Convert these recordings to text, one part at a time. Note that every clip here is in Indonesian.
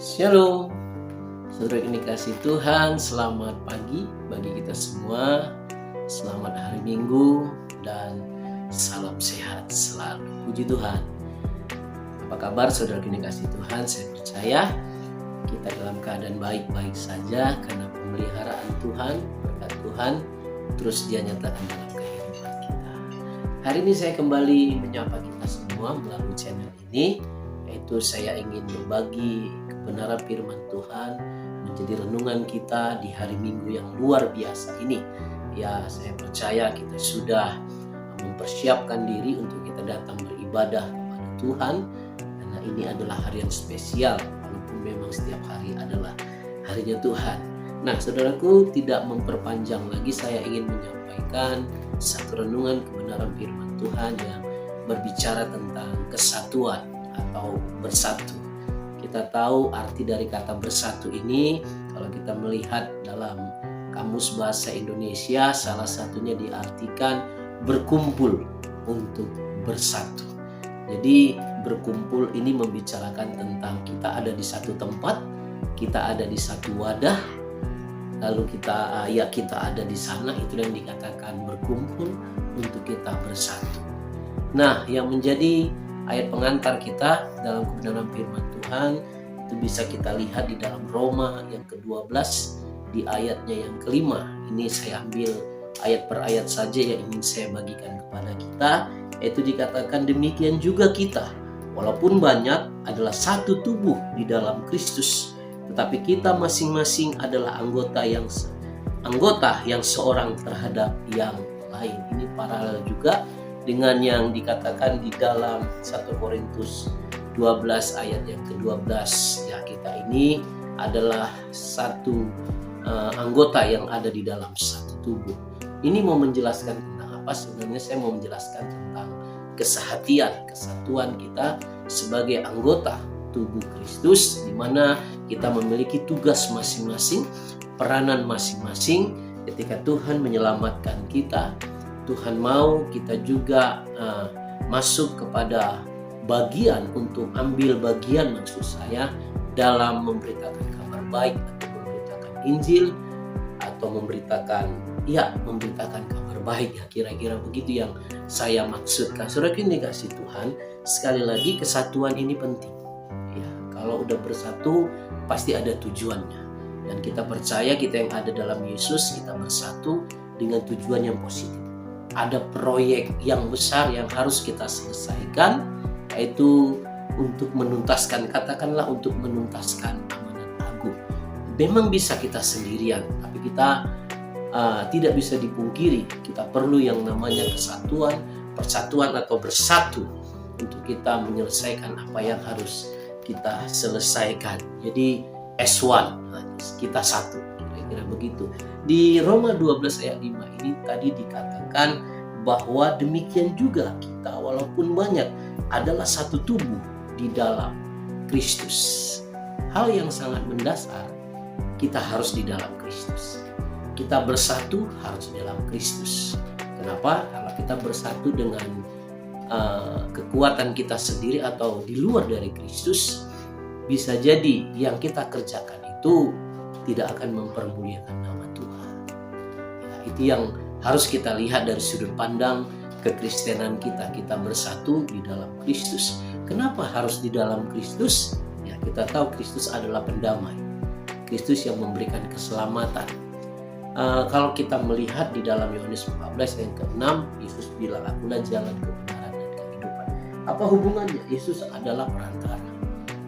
Shalom, saudara yang dikasih Tuhan, selamat pagi bagi kita semua. Selamat hari Minggu dan salam sehat selalu. Puji Tuhan. Apa kabar saudara yang dikasih Tuhan? Saya percaya kita dalam keadaan baik-baik saja karena pemeliharaan Tuhan, berkat Tuhan terus Dia nyatakan dalam kehidupan kita. Hari ini saya kembali menyapa kita semua melalui channel ini, yaitu saya ingin berbagi kebenaran firman Tuhan menjadi renungan kita di hari Minggu yang luar biasa ini. Ya, saya percaya kita sudah mempersiapkan diri untuk kita datang beribadah kepada Tuhan, karena ini adalah hari yang spesial, walaupun memang setiap hari adalah harinya Tuhan. Nah, saudaraku, tidak memperpanjang lagi, saya ingin menyampaikan satu renungan kebenaran firman Tuhan yang berbicara tentang kesatuan atau bersatu. Kita tahu arti dari kata bersatu ini, kalau kita melihat dalam Kamus Bahasa Indonesia, salah satunya diartikan berkumpul untuk bersatu. Jadi berkumpul ini membicarakan tentang kita ada di satu tempat, kita ada di satu wadah, lalu kita ada di sana, itu yang dikatakan berkumpul untuk kita bersatu. Nah, yang menjadi ayat pengantar kita dalam kebenaran firman Tuhan itu bisa kita lihat di dalam Roma yang ke-12 di ayatnya yang kelima. Ini saya ambil ayat per ayat saja yang ingin saya bagikan kepada kita, yaitu dikatakan demikian juga kita, walaupun banyak, adalah satu tubuh di dalam Kristus, tetapi kita masing-masing adalah anggota yang seorang terhadap yang lain. Ini paralel juga dengan yang dikatakan di dalam 1 Korintus 12 ayat yang ke-12. Ya, kita ini adalah satu anggota yang ada di dalam satu tubuh. Ini mau menjelaskan tentang apa? Sebenarnya saya mau menjelaskan tentang kesatuan kita sebagai anggota tubuh Kristus, di mana kita memiliki tugas masing-masing, peranan masing-masing. Ketika Tuhan menyelamatkan kita, Tuhan mau kita juga masuk kepada bagian untuk ambil bagian, maksud saya, dalam memberitakan kabar baik atau memberitakan Injil atau memberitakan kabar baik, ya, kira-kira begitu yang saya maksudkan. Saudara yang dikasih Tuhan, sekali lagi kesatuan ini penting. Ya, kalau udah bersatu pasti ada tujuannya, dan kita percaya kita yang ada dalam Yesus, kita bersatu dengan tujuan yang positif. Ada proyek yang besar yang harus kita selesaikan, yaitu untuk menuntaskan, katakanlah untuk menuntaskan amanat agung. Memang bisa kita sendirian, tapi kita tidak bisa dipungkiri, kita perlu yang namanya persatuan atau bersatu untuk kita menyelesaikan apa yang harus kita selesaikan. Jadi S1, kita satu, kira-kira begitu. Di Roma 12 ayat 5 ini tadi dikatakan bahwa demikian juga kita walaupun banyak adalah satu tubuh di dalam Kristus. Hal yang sangat mendasar, kita harus di dalam Kristus. Kita bersatu harus di dalam Kristus. Kenapa? Kalau kita bersatu dengan kekuatan kita sendiri atau di luar dari Kristus, bisa jadi yang kita kerjakan itu tidak akan mempermuliakan nama Tuhan. Ya, itu yang harus kita lihat dari sudut pandang kekristenan kita. Kita bersatu di dalam Kristus. Kenapa harus di dalam Kristus? Ya, kita tahu Kristus adalah pendamai. Kristus yang memberikan keselamatan. Kalau kita melihat di dalam Yohanes 14 yang ke-6, Yesus bilang, "Akulah jalan, kebenaran, dan kehidupan." Apa hubungannya? Yesus adalah perantara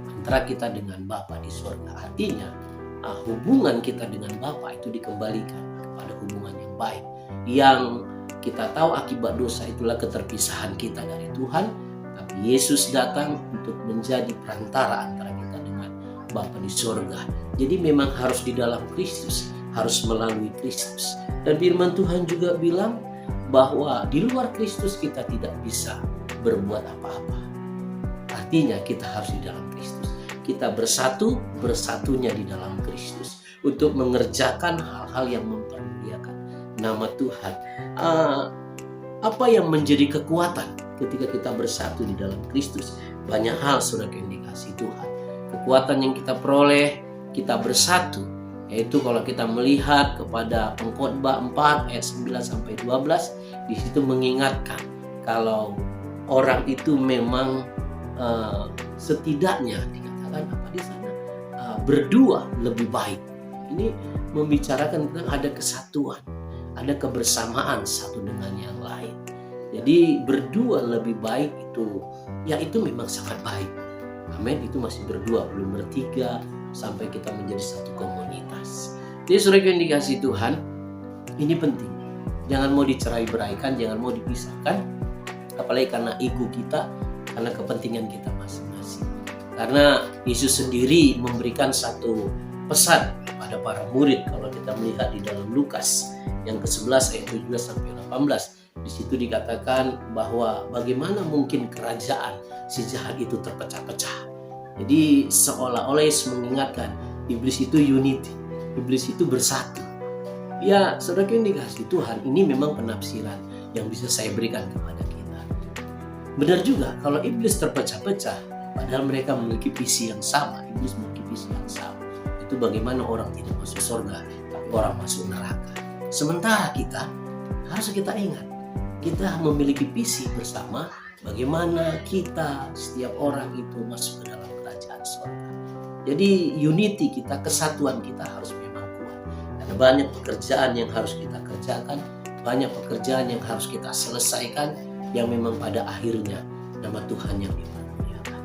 antara kita dengan Bapa di surga. Artinya, hubungan kita dengan Bapa itu dikembalikan kepada hubungan yang baik. Yang kita tahu akibat dosa itulah keterpisahan kita dari Tuhan, tapi Yesus datang untuk menjadi perantara antara kita dengan Bapa di surga. Jadi memang harus di dalam Kristus, harus melalui Kristus. Dan firman Tuhan juga bilang bahwa di luar Kristus kita tidak bisa berbuat apa-apa. Artinya kita harus di dalam Kristus. Kita bersatunya di dalam Kristus untuk mengerjakan hal-hal yang mempermuliakan nama Tuhan. Apa yang menjadi kekuatan ketika kita bersatu di dalam Kristus? Banyak hal, saudara yang dikasih Tuhan. kekuatan yang kita peroleh, kita bersatu. Yaitu kalau kita melihat kepada Pengkhotbah 4 ayat 9 sampai 12, di situ mengingatkan kalau orang itu memang setidaknya dikatakan apa di sana berdua lebih baik. Ini membicarakan tentang ada kesatuan, ada kebersamaan satu dengan yang lain. Jadi berdua lebih baik itu, ya itu memang sangat baik. Amin, itu masih berdua, belum bertiga, sampai kita menjadi satu komunitas. Jadi saudara yang dikasihi Tuhan, ini penting. Jangan mau dicerai-beraikan, jangan mau dipisahkan, apalagi karena ego kita, karena kepentingan kita masing-masing. Karena Yesus sendiri memberikan satu pesan pada para murid kalau kita melihat di dalam Lukas yang ke-11 ayat 17 sampai 18. Di situ dikatakan bahwa bagaimana mungkin kerajaan si jahat itu terpecah-pecah. Jadi seolah-olah Yesus mengingatkan iblis itu unity, iblis itu bersatu. Ya, saudara yang dikasihi Tuhan, ini memang penafsiran yang bisa saya berikan kepada kita. Benar juga kalau iblis terpecah-pecah, padahal mereka memiliki visi yang sama. Iblis memiliki visi yang sama. Itu bagaimana orang tidak masuk surga, tapi orang masuk neraka. Sementara kita harus kita ingat, kita memiliki visi bersama. Bagaimana kita setiap orang itu masuk ke dalam kerajaan surga. Jadi unity kita, kesatuan kita harus memang kuat. Karena banyak pekerjaan yang harus kita kerjakan, banyak pekerjaan yang harus kita selesaikan, yang memang pada akhirnya nama Tuhan yang dipermuliakan.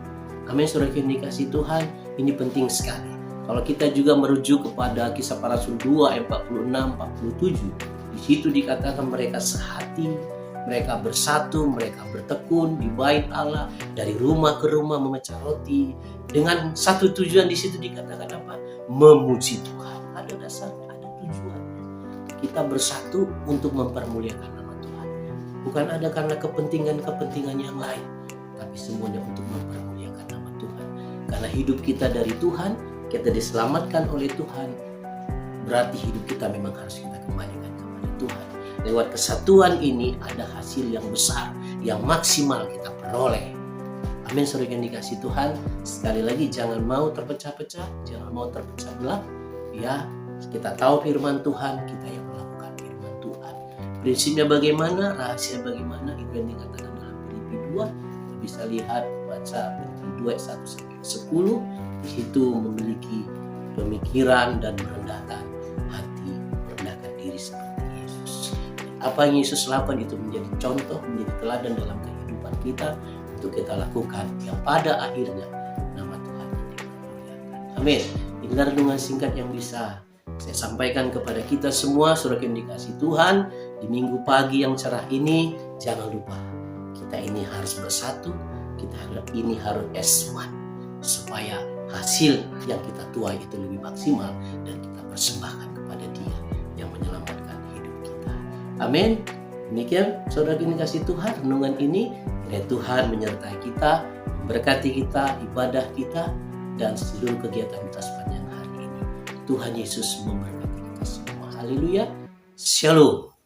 Amin, saudara yang dikasihi Tuhan, ini penting sekali. Kalau kita juga merujuk kepada Kisah Para Rasul 2 ayat 46-47, di situ dikatakan mereka sehati, mereka bersatu, mereka bertekun di bait Allah, dari rumah ke rumah memecah roti, dengan satu tujuan. Di situ dikatakan apa? Memuji Tuhan. Ada dasarnya, ada tujuannya. Kita bersatu untuk mempermuliakan nama Tuhan. Bukan ada karena kepentingan-kepentingan yang lain, tapi semuanya untuk mempermuliakan nama Tuhan. Karena hidup kita dari Tuhan, kita diselamatkan oleh Tuhan, berarti hidup kita memang harus kita kembalikan kepada Tuhan. Lewat kesatuan ini ada hasil yang besar, yang maksimal kita peroleh. Amin, saudara yang dikasihi Tuhan. Sekali lagi, jangan mau terpecah-pecah, jangan mau terpecah belah. Ya, kita tahu firman Tuhan, kita yang melakukan firman Tuhan. Prinsipnya bagaimana, rahasia bagaimana, itu yang dikatakan dalam Filipi 2. Bisa lihat, baca Filipi 2 ayat 1 sampai 10. Di situ memiliki pemikiran dan merendahkan hati, merendahkan diri seperti Yesus. Apa yang Yesus lakukan itu menjadi contoh, menjadi teladan dalam kehidupan kita untuk kita lakukan, yang pada akhirnya nama Tuhan dipermuliakan. Amin. Inilah renungan singkat yang bisa saya sampaikan kepada kita semua, saudara yang dikasihi Tuhan. Di minggu pagi yang cerah ini, jangan lupa kita ini harus bersatu, kita ini harus S1, supaya hasil yang kita tuai itu lebih maksimal dan kita persembahkan kepada Dia yang menyelamatkan hidup kita. Amin. Demikian saudara yang dikasihi Tuhan, renungan ini kiranya Tuhan menyertai kita, memberkati kita, ibadah kita, dan seluruh kegiatan kita sepanjang hari ini. Tuhan Yesus memberkati kita semua. Haleluya. Shalom.